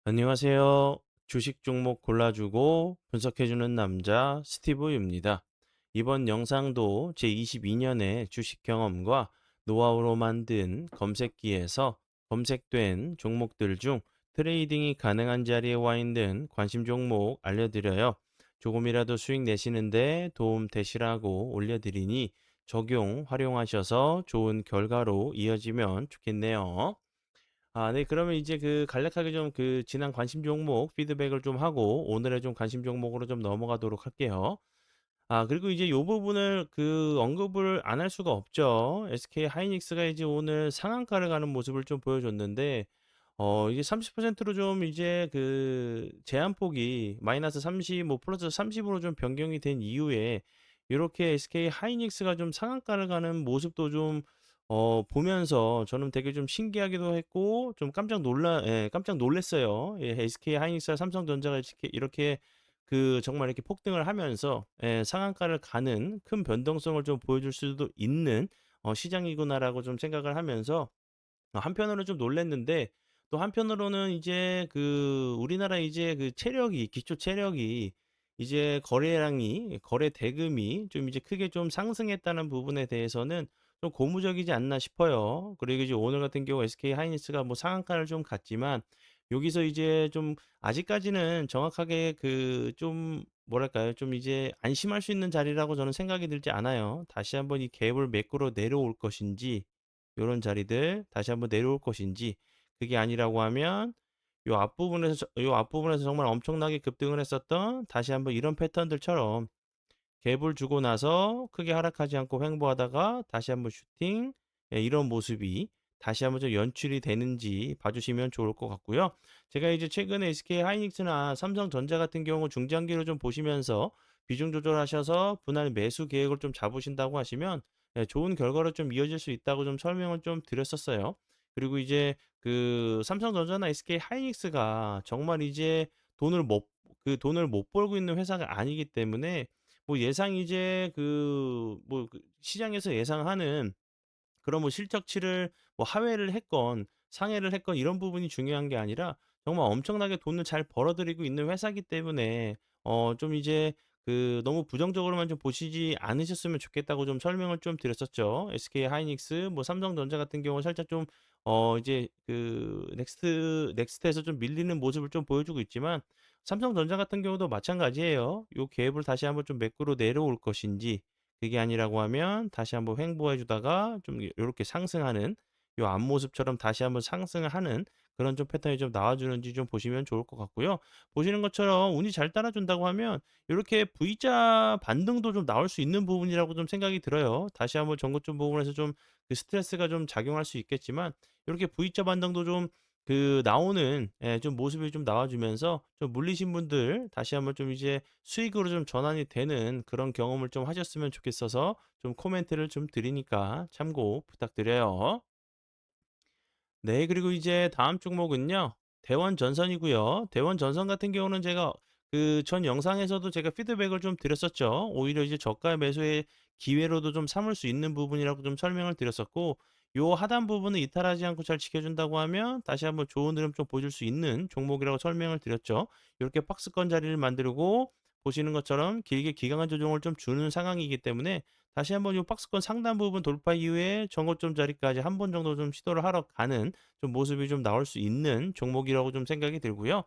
안녕하세요. 주식 종목 골라주고 분석해주는 남자 스티브입니다. 이번 영상도 제22년의 주식 경험과 노하우로 만든 검색기에서 검색된 종목들 중 트레이딩이 가능한 자리에 와 있는 관심 종목 알려드려요. 조금이라도 수익 내시는데 도움 되시라고 올려드리니 적용 활용하셔서 좋은 결과로 이어지면 좋겠네요. 네. 그러면 이제 간략하게 좀 지난 관심 종목 피드백을 좀 하고 오늘의 좀 관심 종목으로 좀 넘어가도록 할게요. 그리고 이제 요 부분을 언급을 안 할 수가 없죠. SK 하이닉스가 이제 오늘 상한가를 가는 모습을 좀 보여줬는데 이게 30%로 좀 이제 제한폭이 마이너스 30 뭐 플러스 30 으로 좀 변경이 된 이후에 요렇게 SK 하이닉스가 좀 상한가를 가는 모습도 좀 보면서 저는 되게 좀 신기하기도 했고 좀 깜짝 놀랐어요. 예, SK 하이닉스와 삼성전자가 이렇게 정말 이렇게 폭등을 하면서 상한가를 가는 큰 변동성을 좀 보여줄 수도 있는 시장이구나라고 좀 생각을 하면서 한편으로는 좀 놀랐는데 또 한편으로는 이제 우리나라 이제 기초 체력이 이제 거래 대금이 좀 이제 크게 좀 상승했다는 부분에 대해서는 좀 고무적이지 않나 싶어요. 그리고 이제 오늘 같은 경우 SK 하이닉스가 뭐 상한가를 좀 갔지만 여기서 이제 좀 아직까지는 정확하게 좀 뭐랄까요? 좀 이제 안심할 수 있는 자리라고 저는 생각이 들지 않아요. 다시 한번 이 갭을 메꾸러 내려올 것인지 요런 자리들 다시 한번 내려올 것인지, 그게 아니라고 하면 요 앞부분에서 정말 엄청나게 급등을 했었던 다시 한번 이런 패턴들처럼 갭을 주고 나서 크게 하락하지 않고 횡보하다가 다시 한번 슈팅, 이런 모습이 다시 한번 좀 연출이 되는지 봐주시면 좋을 것 같고요. 제가 이제 최근에 SK 하이닉스나 삼성전자 같은 경우 중장기로 좀 보시면서 비중 조절하셔서 분할 매수 계획을 좀 잡으신다고 하시면 좋은 결과로 좀 이어질 수 있다고 좀 설명을 좀 드렸었어요. 그리고 이제 삼성전자나 SK 하이닉스가 정말 이제 돈을 못 벌고 있는 회사가 아니기 때문에 뭐 예상 이제 시장에서 예상하는 그런 뭐 실적치를 뭐 하회를 했건 상회를 했건 이런 부분이 중요한 게 아니라 정말 엄청나게 돈을 잘 벌어들이고 있는 회사이기 때문에 좀 이제 너무 부정적으로만 좀 보시지 않으셨으면 좋겠다고 좀 설명을 좀 드렸었죠. SK 하이닉스 뭐 삼성전자 같은 경우는 살짝 좀 이제 넥스트에서 좀 밀리는 모습을 좀 보여주고 있지만 삼성전자 같은 경우도 마찬가지예요. 요 갭을 다시 한번 좀 매꾸로 내려올 것인지, 그게 아니라고 하면 다시 한번 횡보해 주다가 좀 요렇게 상승하는 요 앞모습처럼 다시 한번 상승을 하는 그런 좀 패턴이 좀 나와 주는지 좀 보시면 좋을 것 같고요. 보시는 것처럼 운이 잘 따라 준다고 하면 요렇게 V자 반등도 좀 나올 수 있는 부분이라고 좀 생각이 들어요. 다시 한번 전고점 부분에서 좀 스트레스가 좀 작용할 수 있겠지만 요렇게 V자 반등도 좀 나오는 좀 모습이 좀 나와 주면서 좀 물리신 분들 다시 한번 좀 이제 수익으로 좀 전환이 되는 그런 경험을 좀 하셨으면 좋겠어서 좀 코멘트를 좀 드리니까 참고 부탁드려요. 네. 그리고 이제 다음 종목은요. 대원전선이고요. 대원전선 같은 경우는 제가 전 영상에서도 제가 피드백을 좀 드렸었죠. 오히려 이제 저가 매수의 기회로도 좀 삼을 수 있는 부분이라고 좀 설명을 드렸었고, 요 하단 부분을 이탈하지 않고 잘 지켜준다고 하면 다시 한번 좋은 흐름 좀 보여줄 수 있는 종목이라고 설명을 드렸죠. 이렇게 박스권 자리를 만들고 보시는 것처럼 길게 기강한 조정을 좀 주는 상황이기 때문에 다시 한번 요 박스권 상단 부분 돌파 이후에 전고점 자리까지 한 번 정도 좀 시도를 하러 가는 좀 모습이 좀 나올 수 있는 종목이라고 좀 생각이 들고요.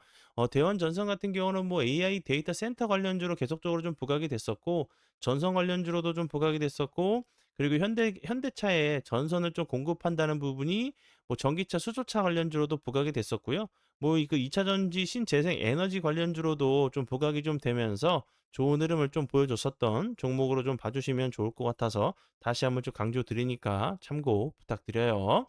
대원전선 같은 경우는 뭐 AI 데이터 센터 관련주로 계속적으로 좀 부각이 됐었고, 전선 관련주로도 좀 부각이 됐었고, 그리고 현대차에 전선을 좀 공급한다는 부분이 뭐 전기차, 수소차 관련주로도 부각이 됐었고요. 뭐 이 2차 전지 신재생 에너지 관련주로도 좀 부각이 좀 되면서 좋은 흐름을 좀 보여줬었던 종목으로 좀 봐주시면 좋을 것 같아서 다시 한번 좀 강조드리니까 참고 부탁드려요.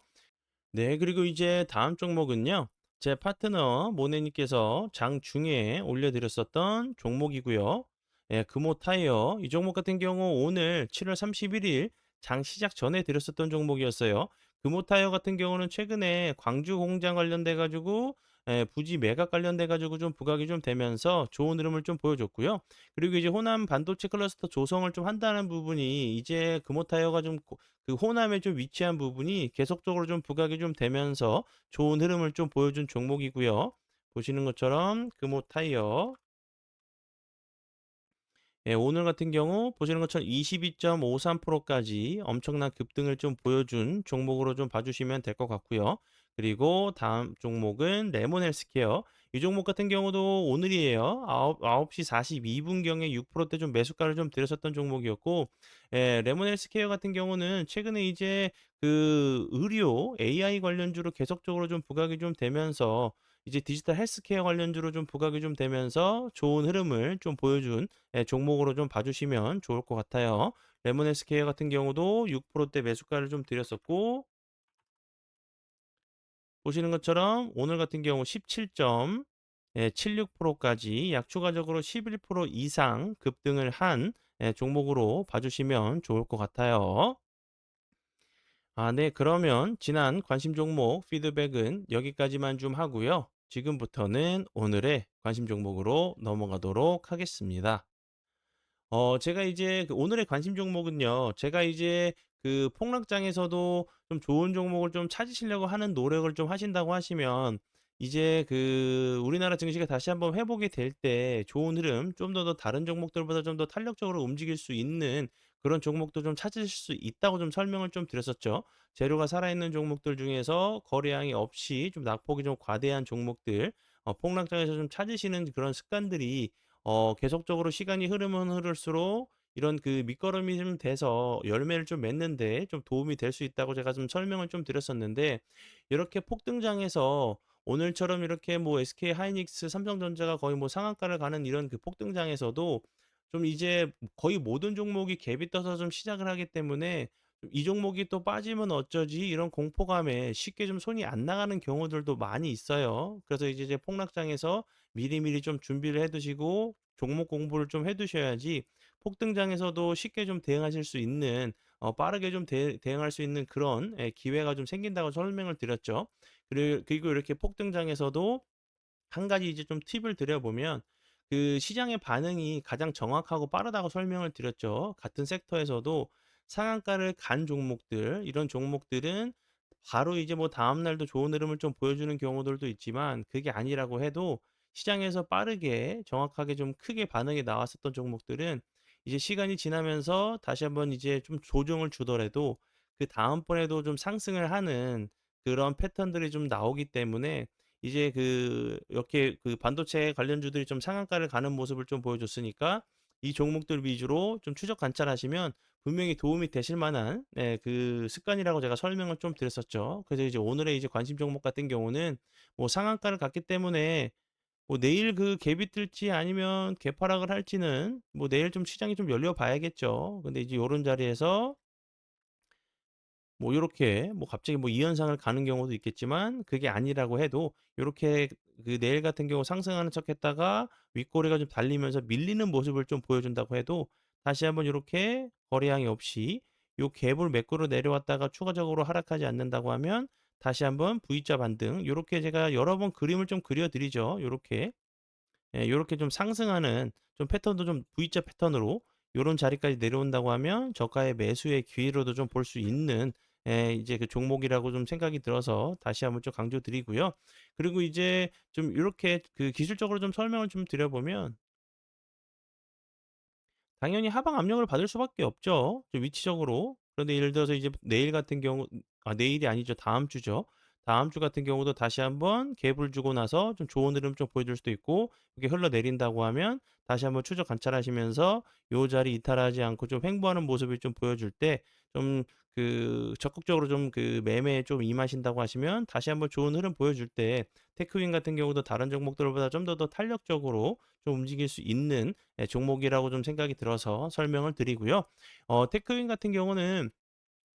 네. 그리고 이제 다음 종목은요. 제 파트너 모네님께서 장중에 올려드렸었던 종목이고요. 예, 금호 타이어. 이 종목 같은 경우 오늘 7월 31일 장 시작 전에 드렸었던 종목이었어요. 금호 타이어 같은 경우는 최근에 광주 공장 관련돼 가지고 부지 매각 관련돼 가지고 좀 부각이 좀 되면서 좋은 흐름을 좀 보여줬고요. 그리고 이제 호남 반도체 클러스터 조성을 좀 한다는 부분이 이제 금호 타이어가 좀 호남에 좀 위치한 부분이 계속적으로 좀 부각이 좀 되면서 좋은 흐름을 좀 보여준 종목이고요. 보시는 것처럼 금호 타이어 예, 오늘 같은 경우 보시는 것처럼 22.53%까지 엄청난 급등을 좀 보여준 종목으로 좀 봐주시면 될 것 같고요. 그리고 다음 종목은 레몬 헬스케어. 이 종목 같은 경우도 오늘이에요. 9시 42분경에 6%대 좀 매수가를 좀 들였었던 종목이었고, 예, 레몬 헬스케어 같은 경우는 최근에 이제 그 의료 AI 관련주로 계속적으로 좀 부각이 좀 되면서 이제 디지털 헬스케어 관련주로 좀 부각이 좀 되면서 좋은 흐름을 좀 보여준 예, 종목으로 좀 봐주시면 좋을 것 같아요. 레몬 헬스케어 같은 경우도 6%대 매수가를 좀 드렸었고 보시는 것처럼 오늘 같은 경우 17.76%까지 약 추가적으로 11% 이상 급등을 한 종목으로 봐주시면 좋을 것 같아요. 아, 네. 그러면 지난 관심 종목 피드백은 여기까지만 좀 하고요. 지금부터는 오늘의 관심 종목으로 넘어가도록 하겠습니다. 제가 이제 그 오늘의 관심 종목은요. 제가 이제 그 폭락장에서도 좀 좋은 종목을 좀 찾으시려고 하는 노력을 좀 하신다고 하시면 이제 그 우리나라 증시가 다시 한번 회복이 될 때 좋은 흐름 좀 더 다른 종목들보다 좀 더 탄력적으로 움직일 수 있는 그런 종목도 좀 찾으실 수 있다고 좀 설명을 좀 드렸었죠. 재료가 살아있는 종목들 중에서 거래량이 없이 좀 낙폭이 좀 과대한 종목들 폭락장에서 좀 찾으시는 그런 습관들이 계속적으로 시간이 흐르면 흐를수록 이런 그 밑거름이 좀 돼서 열매를 좀 맺는데 좀 도움이 될 수 있다고 제가 좀 설명을 좀 드렸었는데 이렇게 폭등장에서 오늘처럼 이렇게 뭐 SK 하이닉스, 삼성전자가 거의 뭐 상한가를 가는 이런 그 폭등장에서도 좀 이제 거의 모든 종목이 갭이 떠서 좀 시작을 하기 때문에 이 종목이 또 빠지면 어쩌지 이런 공포감에 쉽게 좀 손이 안 나가는 경우들도 많이 있어요. 그래서 이제 폭락장에서 미리미리 좀 준비를 해 두시고 종목 공부를 좀 해 두셔야지 폭등장에서도 쉽게 좀 대응하실 수 있는 빠르게 좀 대응할 수 있는 그런 기회가 좀 생긴다고 설명을 드렸죠. 그리고 이렇게 폭등장에서도 한 가지 이제 좀 팁을 드려보면 그 시장의 반응이 가장 정확하고 빠르다고 설명을 드렸죠. 같은 섹터에서도 상한가를 간 종목들, 이런 종목들은 바로 이제 뭐 다음 날도 좋은 흐름을 좀 보여주는 경우들도 있지만 그게 아니라고 해도 시장에서 빠르게 정확하게 좀 크게 반응이 나왔었던 종목들은 이제 시간이 지나면서 다시 한번 이제 좀 조정을 주더라도 그 다음번에도 좀 상승을 하는 그런 패턴들이 좀 나오기 때문에 이제 그 이렇게 그 반도체 관련주들이 좀 상한가를 가는 모습을 좀 보여줬으니까 이 종목들 위주로 좀 추적 관찰하시면 분명히 도움이 되실 만한 그 습관이라고 제가 설명을 좀 드렸었죠. 그래서 이제 오늘의 이제 관심 종목 같은 경우는 뭐 상한가를 갔기 때문에 뭐 내일 그 갭이 뜰지 아니면 개파락을 할지는 뭐 내일 좀 시장이 좀 열려 봐야겠죠. 근데 이제 요런 자리에서 뭐 요렇게 뭐 갑자기 뭐 이 현상을 가는 경우도 있겠지만 그게 아니라고 해도 요렇게 그 내일 같은 경우 상승하는 척했다가 윗꼬리가 좀 달리면서 밀리는 모습을 좀 보여준다고 해도 다시 한번 요렇게 거래량이 없이 요 갭을 매꾸로 내려왔다가 추가적으로 하락하지 않는다고 하면 다시 한번 V자 반등 요렇게 제가 여러 번 그림을 좀 그려 드리죠. 요렇게. 예, 요렇게 좀 상승하는 좀 패턴도 좀 V자 패턴으로 요런 자리까지 내려온다고 하면 저가의 매수의 기회로도 좀 볼 수 있는 이제 그 종목이라고 좀 생각이 들어서 다시 한번 좀 강조드리고요. 그리고 이제 좀 요렇게 그 기술적으로 좀 설명을 좀 드려보면 당연히 하방 압력을 받을 수밖에 없죠. 좀 위치적으로. 그런데 예를 들어서 이제 내일 같은 경우 내일이 아니죠. 다음 주죠. 다음 주 같은 경우도 다시 한번 갭을 주고 나서 좀 좋은 흐름 좀 보여줄 수도 있고 그게 흘러내린다고 하면 다시 한번 추적 관찰하시면서 요 자리 이탈하지 않고 좀 횡보하는 모습을 좀 보여줄 때 좀 그 적극적으로 좀 그 매매에 좀 임하신다고 하시면 다시 한번 좋은 흐름 보여줄 때 테크윈 같은 경우도 다른 종목들보다 좀 더 탄력적으로 좀 움직일 수 있는 종목이라고 좀 생각이 들어서 설명을 드리고요. 테크윈 같은 경우는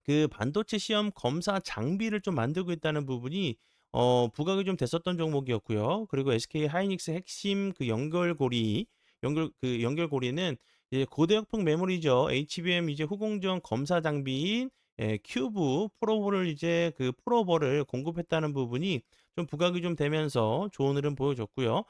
그 반도체 시험 검사 장비를 좀 만들고 있다는 부분이 부각이 좀 됐었던 종목이었고요. 그리고 SK 하이닉스 핵심 그 연결고리는 이제 고대역풍 메모리죠. HBM 이제 후공정 검사 장비인 큐브 프로버를 이제 그 프로버를 공급했다는 부분이 좀 부각이 좀 되면서 좋은 흐름 보여줬고요.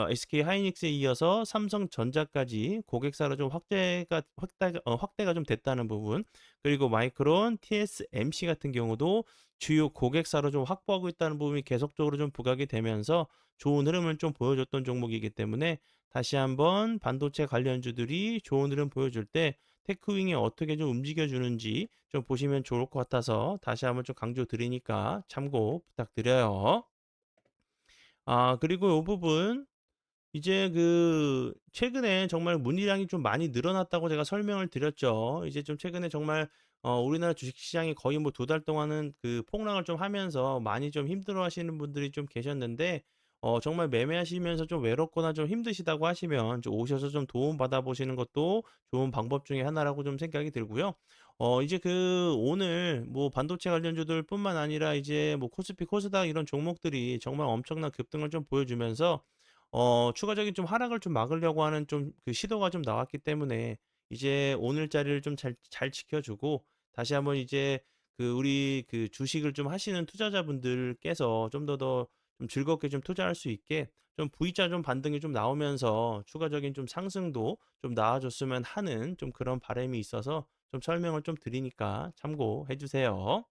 SK 하이닉스에 이어서 삼성전자까지 고객사로 좀 확대가 좀 됐다는 부분, 그리고 마이크론, TSMC 같은 경우도 주요 고객사로 좀 확보하고 있다는 부분이 계속적으로 좀 부각이 되면서 좋은 흐름을 좀 보여줬던 종목이기 때문에 다시 한번 반도체 관련주들이 좋은 흐름 보여줄 때 테크윙이 어떻게 좀 움직여 주는지 좀 보시면 좋을 것 같아서 다시 한번 좀 강조 드리니까 참고 부탁드려요. 그리고 요 부분 이제 최근에 정말 문의량이 좀 많이 늘어났다고 제가 설명을 드렸죠. 이제 좀 최근에 정말 우리나라 주식시장이 거의 뭐 2달 동안은 폭락을 좀 하면서 많이 좀 힘들어하시는 분들이 좀 계셨는데, 정말 매매하시면서 좀 외롭거나 좀 힘드시다고 하시면 좀 오셔서 좀 도움 받아 보시는 것도 좋은 방법 중에 하나라고 좀 생각이 들고요. 이제 오늘 뭐 반도체 관련주들뿐만 아니라 이제 뭐 코스피, 코스닥 이런 종목들이 정말 엄청난 급등을 좀 보여주면서 추가적인 좀 하락을 좀 막으려고 하는 좀 시도가 좀 나왔기 때문에 이제 오늘 자리를 좀 잘 지켜주고 다시 한번 이제 우리 주식을 좀 하시는 투자자분들께서 좀 좀 즐겁게 좀 투자할 수 있게 좀 V자 좀 반등이 좀 나오면서 추가적인 좀 상승도 좀 나아졌으면 하는 좀 그런 바람이 있어서 좀 설명을 좀 드리니까 참고해 주세요.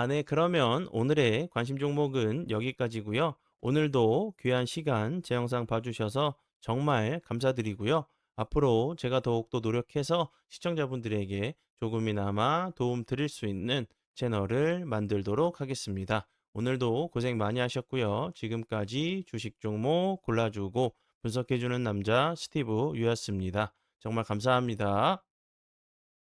네. 그러면 오늘의 관심 종목은 여기까지고요. 오늘도 귀한 시간 제 영상 봐주셔서 정말 감사드리고요. 앞으로 제가 더욱더 노력해서 시청자분들에게 조금이나마 도움 드릴 수 있는 채널을 만들도록 하겠습니다. 오늘도 고생 많이 하셨고요. 지금까지 주식 종목 골라주고 분석해주는 남자 스티브 유였습니다. 정말 감사합니다.